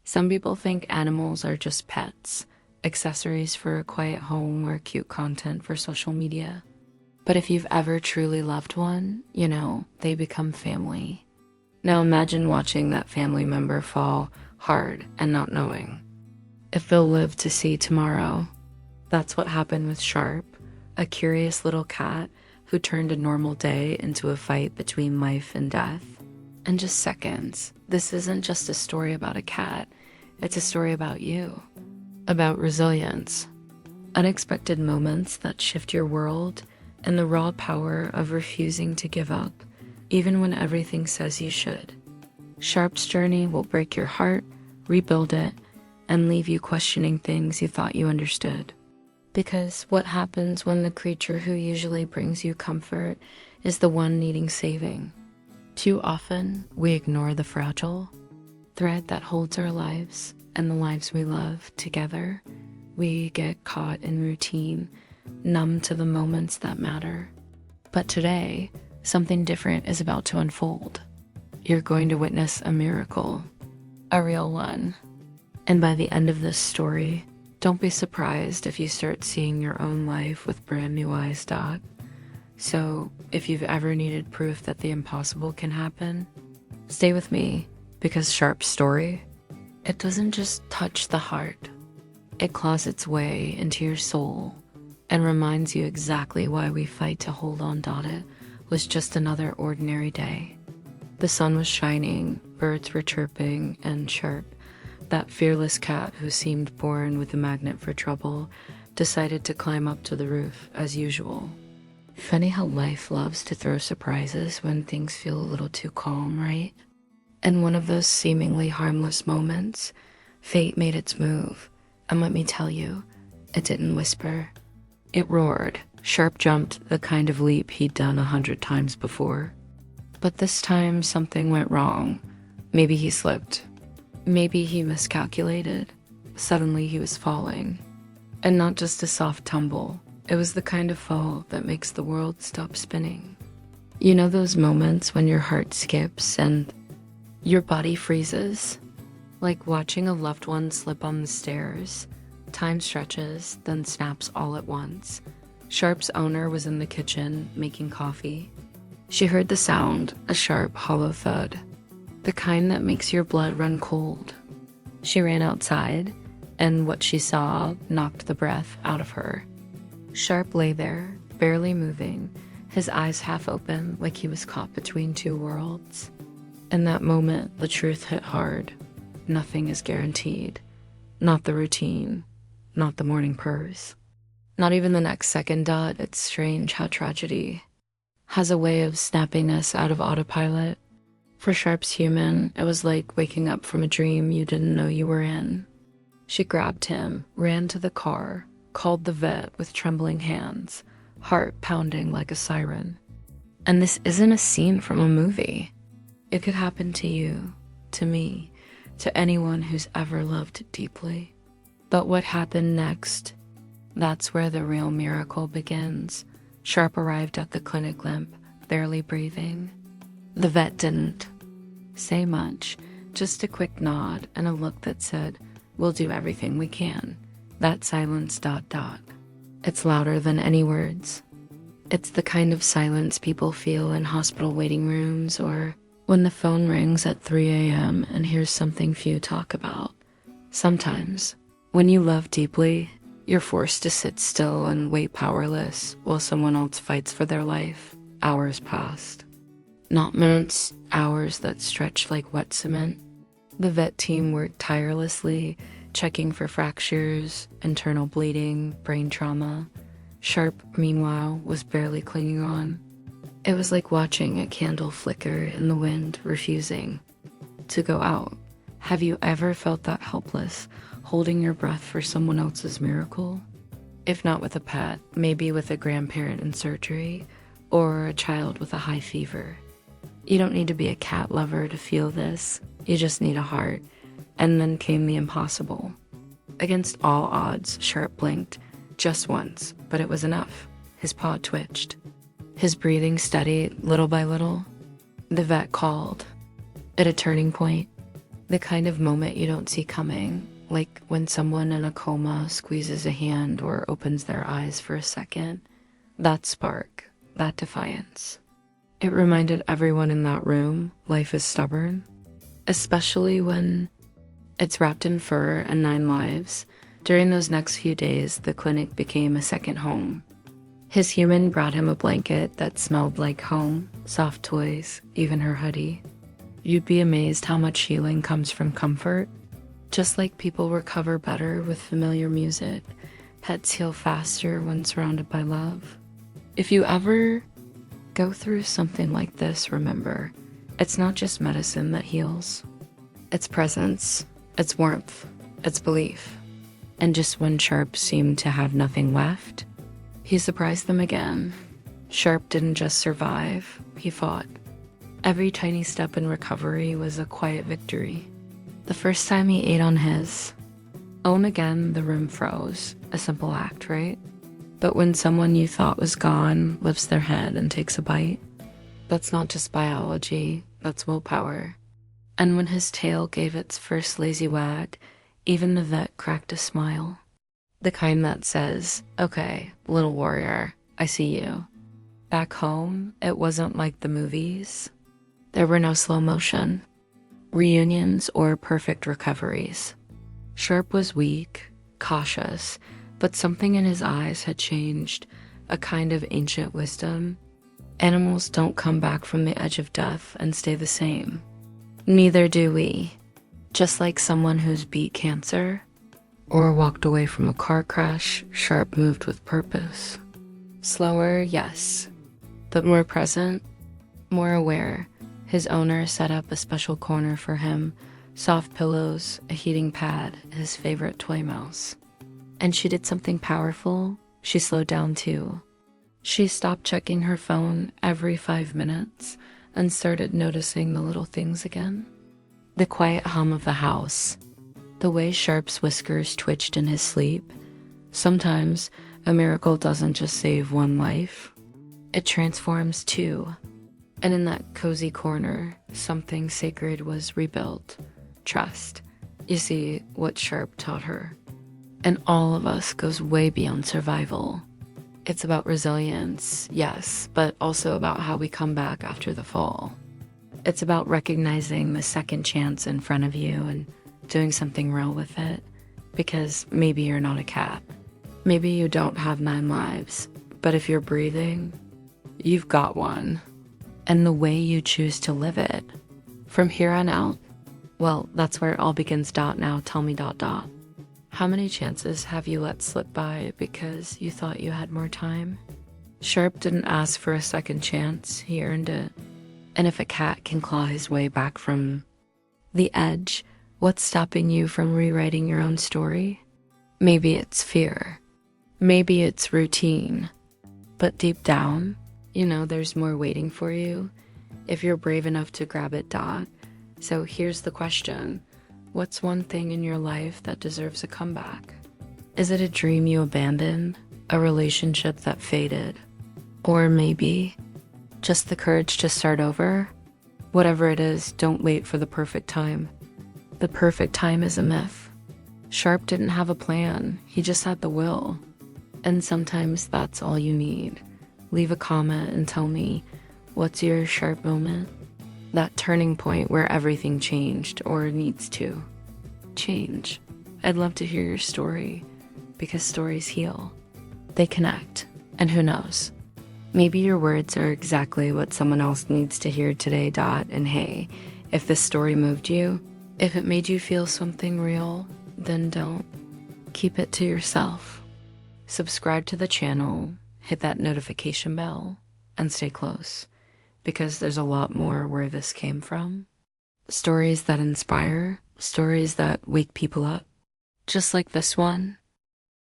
Some people think animals are just pets, accessories for a quiet home or cute content for social media. But if you've ever truly loved one, they become family. Now imagine watching that family member fall hard and not knowing if they'll live to see tomorrow. That's what happened with Sharpe, a curious little cat who turned a normal day into a fight between life and death. In just seconds, this isn't just a story about a cat, it's a story about you, about resilience, unexpected moments that shift your world, and the raw power of refusing to give up, even when everything says you should. Sharpe's journey will break your heart, rebuild it, and leave you questioning things you thought you understood. Because what happens when the creature who usually brings you comfort is the one needing saving? Too often, we ignore the fragile thread that holds our lives and the lives we love together. We get caught in routine, numb to the moments that matter. But today, something different is about to unfold. You're going to witness a miracle, a real one. And by the end of this story, don't be surprised if you start seeing your own life with brand new eyes. So, if you've ever needed proof that the impossible can happen, stay with me, because Sharpe's story, it doesn't just touch the heart. It claws its way into your soul and reminds you exactly why we fight to hold on. It was just another ordinary day. The sun was shining, birds were chirping, and Sharpe, that fearless cat who seemed born with a magnet for trouble, decided to climb up to the roof as usual. Funny how life loves to throw surprises when things feel a little too calm, right? And one of those seemingly harmless moments, fate made its move. And let me tell you, it didn't whisper. It roared. Sharpe jumped the kind of leap he'd done 100 times before. But this time something went wrong. Maybe he slipped. Maybe he miscalculated. Suddenly he was falling. And not just a soft tumble. It was the kind of fall that makes the world stop spinning. You know those moments when your heart skips and your body freezes? Like watching a loved one slip on the stairs. Time stretches, then snaps all at once. Sharpe's owner was in the kitchen, making coffee. She heard the sound, a sharp, hollow thud. The kind that makes your blood run cold. She ran outside, and what she saw knocked the breath out of her. Sharpe lay there, barely moving, his eyes half open like he was caught between two worlds. In that moment, the truth hit hard. Nothing is guaranteed. Not the routine. Not the morning purrs. Not even the next second. It's strange how tragedy has a way of snapping us out of autopilot. For Sharpe's human, it was like waking up from a dream you didn't know you were in. She grabbed him, ran to the car, called the vet with trembling hands, heart pounding like a siren. And this isn't a scene from a movie. It could happen to you, to me, to anyone who's ever loved deeply. But what happened next? That's where the real miracle begins. Sharpe arrived at the clinic limp, barely breathing. The vet didn't say much, just a quick nod and a look that said, "We'll do everything we can." That silence. It's louder than any words. It's the kind of silence people feel in hospital waiting rooms or when the phone rings at 3 a.m. and here's something few talk about. Sometimes, when you love deeply, you're forced to sit still and wait powerless while someone else fights for their life. Hours passed. Not minutes, hours that stretched like wet cement. The vet team worked tirelessly, checking for fractures, internal bleeding, brain trauma. Sharpe, meanwhile, was barely clinging on. It was like watching a candle flicker in the wind, refusing to go out. Have you ever felt that helpless, holding your breath for someone else's miracle? If not with a pet, maybe with a grandparent in surgery, or a child with a high fever. You don't need to be a cat lover to feel this. You just need a heart. And then came the impossible. Against all odds, Sharpe blinked, just once, but it was enough. His paw twitched. His breathing steadied little by little. The vet called. At a turning point, The kind of moment you don't see coming, like when someone in a coma squeezes a hand or opens their eyes for a second. That spark, that defiance. It reminded everyone in that room life is stubborn, especially when it's wrapped in fur and 9 lives. During those next few days, the clinic became a second home. His human brought him a blanket that smelled like home, soft toys, even her hoodie. You'd be amazed how much healing comes from comfort. Just like people recover better with familiar music, pets heal faster when surrounded by love. If you ever go through something like this, remember, it's not just medicine that heals. It's presence, it's warmth, it's belief. And just when Sharpe seemed to have nothing left, he surprised them again. Sharpe didn't just survive, he fought. Every tiny step in recovery was a quiet victory. The first time he ate on his own again, the room froze. A simple act, right? But when someone you thought was gone lifts their head and takes a bite, that's not just biology, that's willpower. And when his tail gave its first lazy wag, even the vet cracked a smile. The kind that says, okay, little warrior, I see you. Back home, it wasn't like the movies. There were no slow motion, reunions, or perfect recoveries. Sharpe was weak, cautious, but something in his eyes had changed, a kind of ancient wisdom. Animals don't come back from the edge of death and stay the same. Neither do we. Just like someone who's beat cancer or walked away from a car crash, Sharpe moved with purpose. Slower, yes, but more present, more aware. His owner set up a special corner for him, soft pillows, a heating pad, his favorite toy mouse. And she did something powerful. She slowed down too. She stopped checking her phone every 5 minutes and started noticing the little things again. The quiet hum of the house, the way Sharpe's whiskers twitched in his sleep. Sometimes a miracle doesn't just save one life, it transforms two. And in that cozy corner, something sacred was rebuilt. Trust. You see, what Sharpe taught her, and all of us, goes way beyond survival. It's about resilience, yes, but also about how we come back after the fall. It's about recognizing the second chance in front of you and doing something real with it. Because maybe you're not a cat. Maybe you don't have 9 lives. But if you're breathing, you've got one. And the way you choose to live it, from here on out, well, that's where it all begins. Now tell me ... How many chances have you let slip by because you thought you had more time? Sharpe didn't ask for a second chance, he earned it. And if a cat can claw his way back from the edge, what's stopping you from rewriting your own story? Maybe it's fear. Maybe it's routine. But deep down, you know there's more waiting for you if you're brave enough to grab it. So here's the question. What's one thing in your life that deserves a comeback? Is it a dream you abandoned? A relationship that faded? Or maybe just the courage to start over? Whatever it is, don't wait for the perfect time. The perfect time is a myth. Sharpe didn't have a plan, he just had the will. And sometimes that's all you need. Leave a comment and tell me, what's your Sharpe moment? That turning point where everything changed or needs to change. I'd love to hear your story because stories heal. They connect. And who knows? Maybe your words are exactly what someone else needs to hear today. And hey, if this story moved you, if it made you feel something real, then don't. Keep it to yourself. Subscribe to the channel, hit that notification bell, and stay close. Because there's a lot more where this came from. Stories that inspire, stories that wake people up. Just like this one.